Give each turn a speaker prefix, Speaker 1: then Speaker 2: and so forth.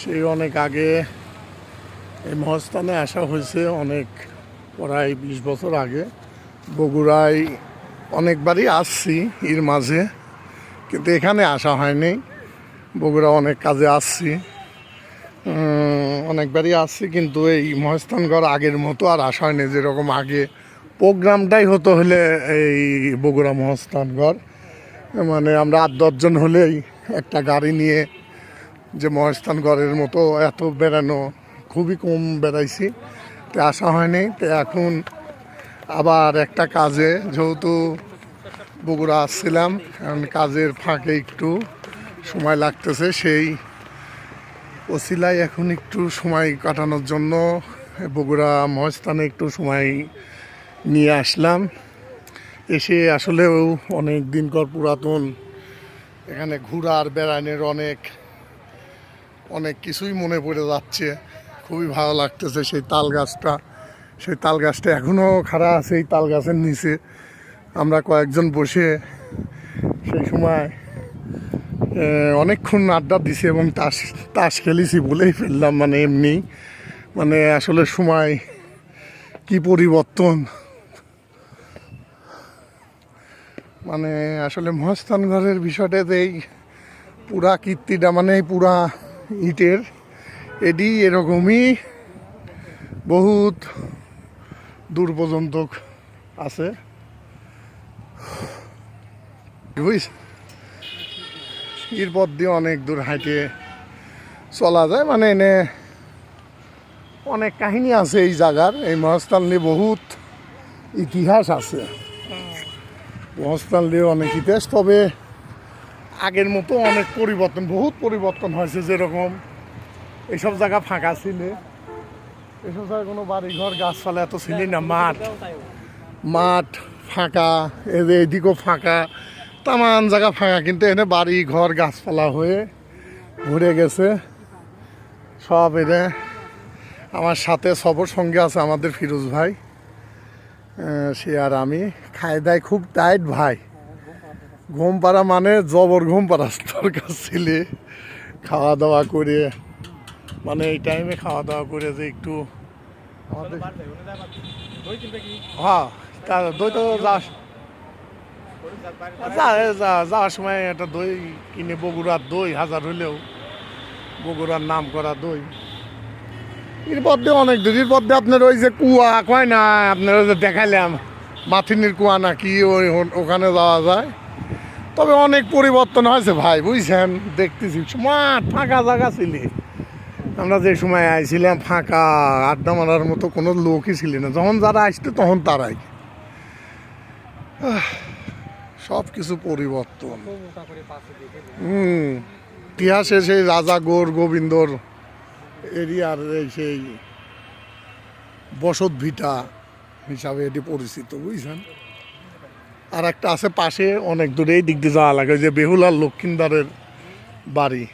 Speaker 1: সেই অনেক আগে এই মহাস্থানে আসা হয়েছে, অনেক প্রায় 20 বছর আগে। বগুড়ায় অনেকবারই আসছি এর মাঝে, কিন্তু এখানে আসা হয়নি। বগুড়া অনেক কাজে আসছি, অনেকবারই আসছি, কিন্তু এই মহাস্থানগড় আগের মতো আর আসা হয়নি। যেরকম আগে প্রোগ্রামটাই হতো হলে এই বগুড়া মহাস্থানগড়, মানে আমরা 8-10 জন হলেই একটা গাড়ি নিয়ে যে মহাস্থানগড়ের মতো এত বেড়ানো খুবই কম বেড়াইছি, তো আসা হয়নি। তো এখন আবার একটা কাজে যেহেতু বগুড়া আসছিলাম, কারণ কাজের ফাঁকে একটু সময় লাগতেছে, সেই ওসিলায় এখন একটু সময় কাটানোর জন্য বগুড়া মহাস্থানে একটু সময় নিয়ে আসলাম। এসে আসলেও অনেক দিনকর পুরাতন এখানে ঘোরার বেড়ানোর অনেক কিছুই মনে পড়ে যাচ্ছে। খুবই ভালো লাগতেছে। সেই তাল গাছটা এখনও খাড়া আছে এই তাল গাছের নিচে। আমরা কয়েকজন বসে সেই সময় অনেকক্ষণ আড্ডা দিছি এবং তাস খেলেছি বলেই ফেললাম, মানে এমনি, মানে আসলে সময় কি পরিবর্তন। মানে আসলে মহাস্থানগড়ের বিষয়টাতে এই পুরা কীর্তিটা, মানে পুরা ইটের এটি এরকমই বহুত দূর পর্যন্ত আছে, এর পথ দিয়ে অনেক দূর হাঁটে চলা যায়। মানে এনে অনেক কাহিনী আছে এই জায়গার। এই মহাস্থান নিয়ে বহুত ইতিহাস আছে, মহাস্থান নিয়ে অনেক ইতিহাস। তবে আগের মতো অনেক পরিবর্তন, বহুত পরিবর্তন হয়েছে। যেরকম এইসব জায়গা ফাঁকা ছিল, এসব জায়গায় কোনো বাড়িঘর গাছপালা এত ছিল না, মাঠ ফাঁকা, এদিকেও ফাঁকা, তামান জায়গা ফাঁকা, কিন্তু এখানে বাড়ি ঘর গাছপালা হয়ে ভরে গেছে সব। এনে আমার সাথে সবর সঙ্গে আছে আমাদের ফিরোজ ভাই, সে আর আমি। খায় দায় খুব টাইট ভাই, ঘুম পাড়া মানে জবর ঘুম পাড়া দরকার ছিলে। খাওয়া দাওয়া করে, মানে এই টাইমে খাওয়া দাওয়া করে যে একটু আমাদের, হ্যাঁ দই তো যাওয়ার সময় একটা দই কিনে, বগুড়ার দই হাজার হইলেও বগুড়ার নাম করা দই। এর পথে অনেক দূর, এর পথে আপনার ওই যে কুয়া কয় না, আপনারা যে দেখাইলাম মাথিনীর কুয়া নাকি, ওখানে যাওয়া যায়। তবে অনেক পরিবর্তন হয়েছে ভাই, বুঝছেন। দেখতেছি মাঠ ফাঁকা জায়গা ছিল, আমরা যে সময় আইছিলাম ফাঁকা, আড্ডা মারার মতো কোনো লোকই ছিল না। যখন যারা আসতো তখন তারাই, সব কিছু পরিবর্তন। ইতিহাসে সেই রাজা গোবিন্দর এরিয়ার সেই বসত ভিটা হিসাবে এটি পরিচিত, বুঝছেন। আর একটা আছে পাশে অনেক দূরে, এই দিক দিয়ে যাওয়া লাগে, যে বেহুলার লক্ষ্মীন্দারের বাড়ি।